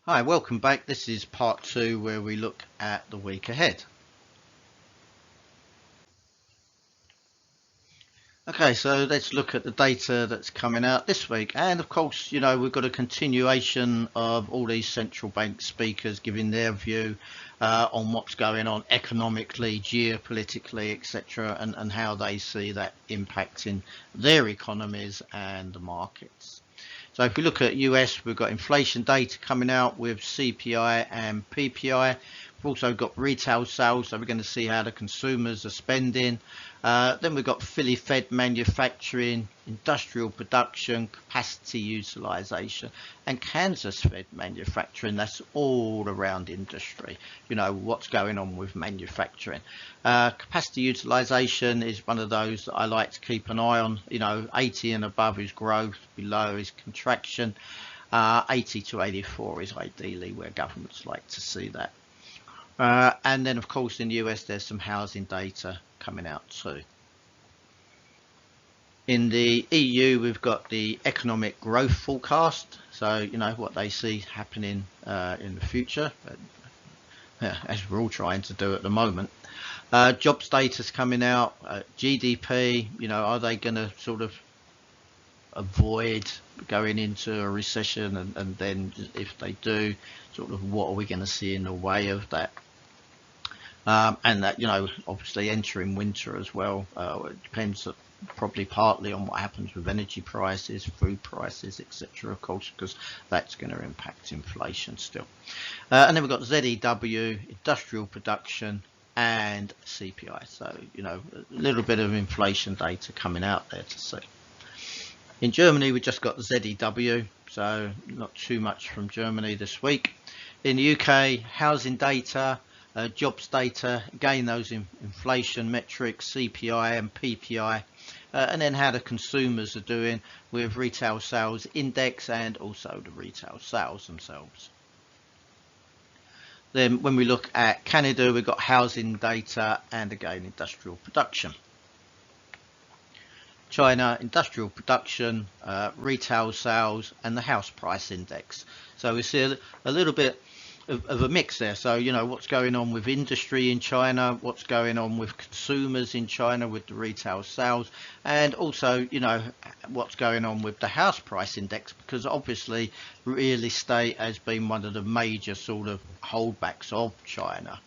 Hi, welcome back. This is part two where we look at the week ahead. Okay, so let's look at the data that's coming out this week. And of course, we've got a continuation of all these central bank speakers giving their view on what's going on economically, geopolitically, etc., and how they see that impacting their economies and the markets. So if we look at US, we've got inflation data coming out with CPI and PPI. We've also got retail sales, so we're going to see how the consumers are spending. Then we've got Philly Fed manufacturing, industrial production, capacity utilization, and Kansas Fed manufacturing. That's all around industry. What's going on with manufacturing. Capacity utilization is one of those that I like to keep an eye on. 80 and above is growth, below is contraction. 80 to 84 is ideally where governments like to see that. And then, of course, in the US, there's some housing data coming out too. In the EU, we've got the economic growth forecast. So, what they see happening in the future, as we're all trying to do at the moment. Jobs data's coming out, GDP, are they going to sort of avoid going into a recession? And then if they do, sort of what are we going to see in the way of that? And that, obviously entering winter as well. It depends probably partly on what happens with energy prices, food prices, etc., of course, because that's going to impact inflation still. And then we've got ZEW, industrial production, and CPI. So, a little bit of inflation data coming out there to see. In Germany, we just got the ZEW, so not too much from Germany this week. In the UK, housing data, jobs data, again those inflation metrics, CPI and PPI, and then how the consumers are doing with retail sales index and also the retail sales themselves. Then when we look at Canada, we've got housing data and again industrial production. China, industrial production, retail sales, and the house price index. So we see a little bit of a mix there. So, what's going on with industry in China, what's going on with consumers in China with the retail sales, and also, what's going on with the house price index, because obviously real estate has been one of the major sort of holdbacks of China.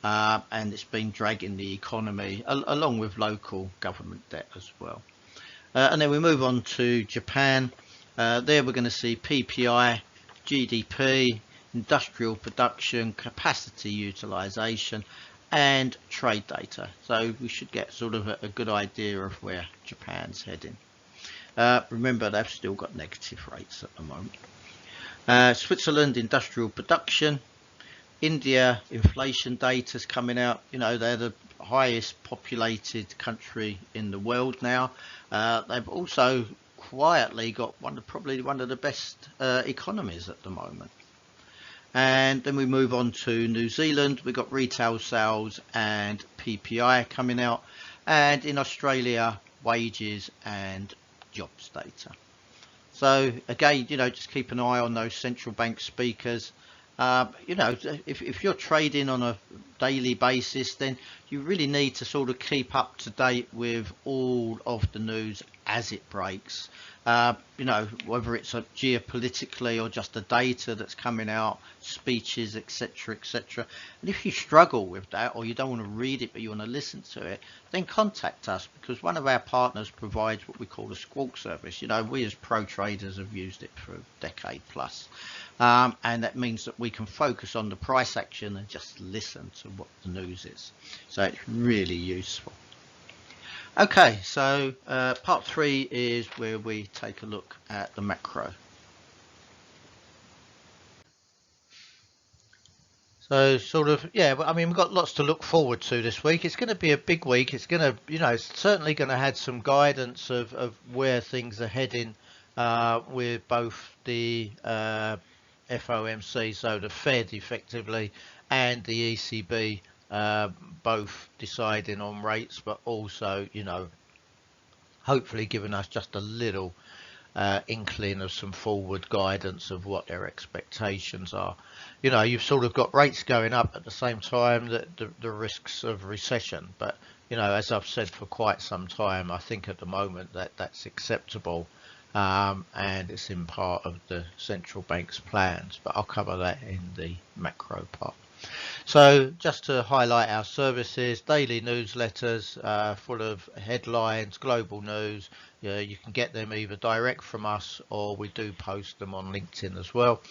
And it's been dragging the economy along with local government debt as well. And then we move on to Japan. There we're going to see PPI, GDP, industrial production, capacity utilization, and trade data. So we should get sort of a good idea of where Japan's heading. Remember, they've still got negative rates at the moment. Switzerland, industrial production. India, inflation data's coming out. They're the highest populated country in the world now. They've also quietly got probably one of the best economies at the moment. And then we move on to New Zealand. We've got retail sales and PPI coming out. And in Australia, wages and jobs data. So again, just keep an eye on those central bank speakers. If you're trading on a daily basis, then you really need to sort of keep up to date with all of the news as it breaks. Whether it's geopolitically or just the data that's coming out, speeches, etc., etc. And if you struggle with that, or you don't want to read it but you want to listen to it, then contact us, because one of our partners provides what we call a squawk service. We as pro traders have used it for a decade plus. And that means that we can focus on the price action and just listen to what the news is. So it's really useful. Okay, so part three is where we take a look at the macro. So we've got lots to look forward to this week. It's going to be a big week. It's going to, it's certainly going to have some guidance of where things are heading with both the FOMC, so the Fed effectively, and the ECB, both deciding on rates, but also, hopefully giving us just a little inkling of some forward guidance of what their expectations are. You know, you've sort of got rates going up at the same time that the risks of recession. But, you know, as I've said for quite some time, I think at the moment that that's acceptable, and it's in part of the central bank's plans. But I'll cover that in the macro part. So just to highlight our services, daily newsletters full of headlines, global news. You can get them either direct from us, or we do post them on LinkedIn as well.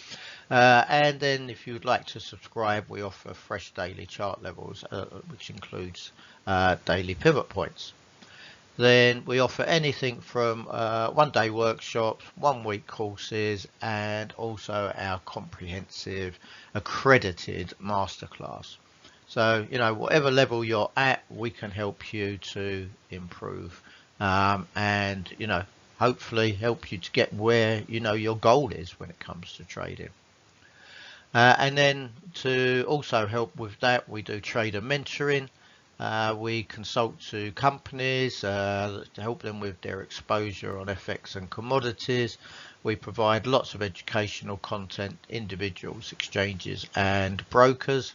And then if you would like to subscribe, we offer fresh daily chart levels, which includes daily pivot points. Then we offer anything from one-day workshops, one-week courses, and also our comprehensive accredited masterclass. So, you know, whatever level you're at, we can help you to improve, and, you know, hopefully help you to get where, you know, your goal is when it comes to trading. And then to also help with that, we do trader mentoring. We consult to companies to help them with their exposure on FX and commodities. We provide lots of educational content, individuals, exchanges and brokers.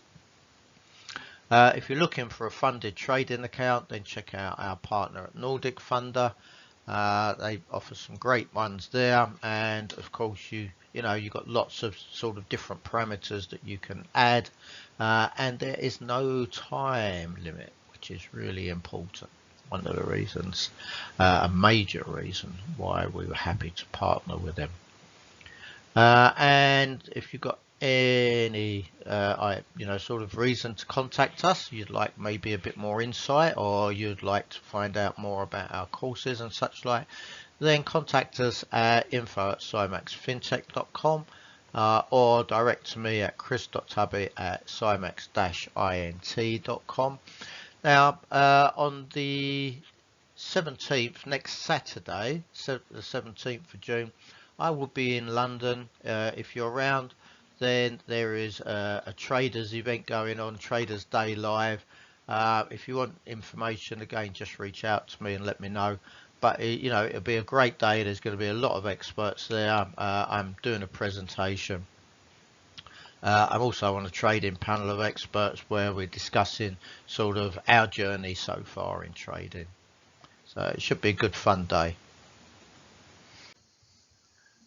If you're looking for a funded trading account, then check out our partner at Nordic Funder. They offer some great ones there, and of course you know, you've got lots of sort of different parameters that you can add, and there is no time limit, which is really important. One of the reasons, a major reason why we were happy to partner with them. And if you've got any you know, sort of reason to contact us, you'd like maybe a bit more insight, or you'd like to find out more about our courses and such like, then contact us at info@symaxfintech.com, or direct to me at chris.tubby@symax-int.com. Now, on the 17th, next Saturday, the 17th of June, I will be in London. If you're around, then there is a traders event going on, Traders Day Live. If you want information, again, just reach out to me and let me know. But you know, it'll be a great day. There's going to be a lot of experts there. I'm doing a presentation. I'm also on a trading panel of experts where we're discussing sort of our journey so far in trading. So it should be a good fun day.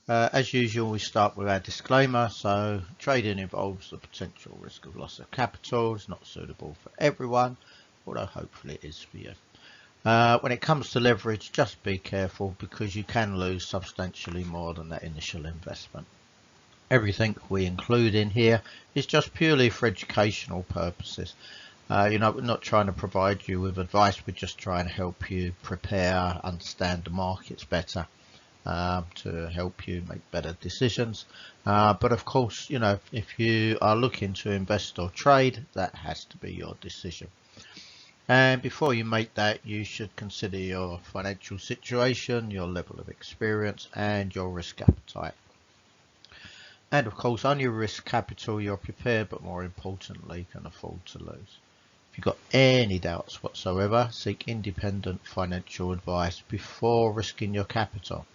As usual, we start with our disclaimer. So trading involves the potential risk of loss of capital. It's not suitable for everyone, although hopefully it is for you. When it comes to leverage, just be careful, because you can lose substantially more than that initial investment. Everything we include in here is just purely for educational purposes. You know, we're not trying to provide you with advice. We're just trying to help you prepare, understand the markets better, to help you make better decisions. But of course, you know, if you are looking to invest or trade, that has to be your decision. And before you make that, you should consider your financial situation, your level of experience, and your risk appetite. And of course, on your risk capital, you're prepared, but more importantly, can afford to lose. If you've got any doubts whatsoever, seek independent financial advice before risking your capital.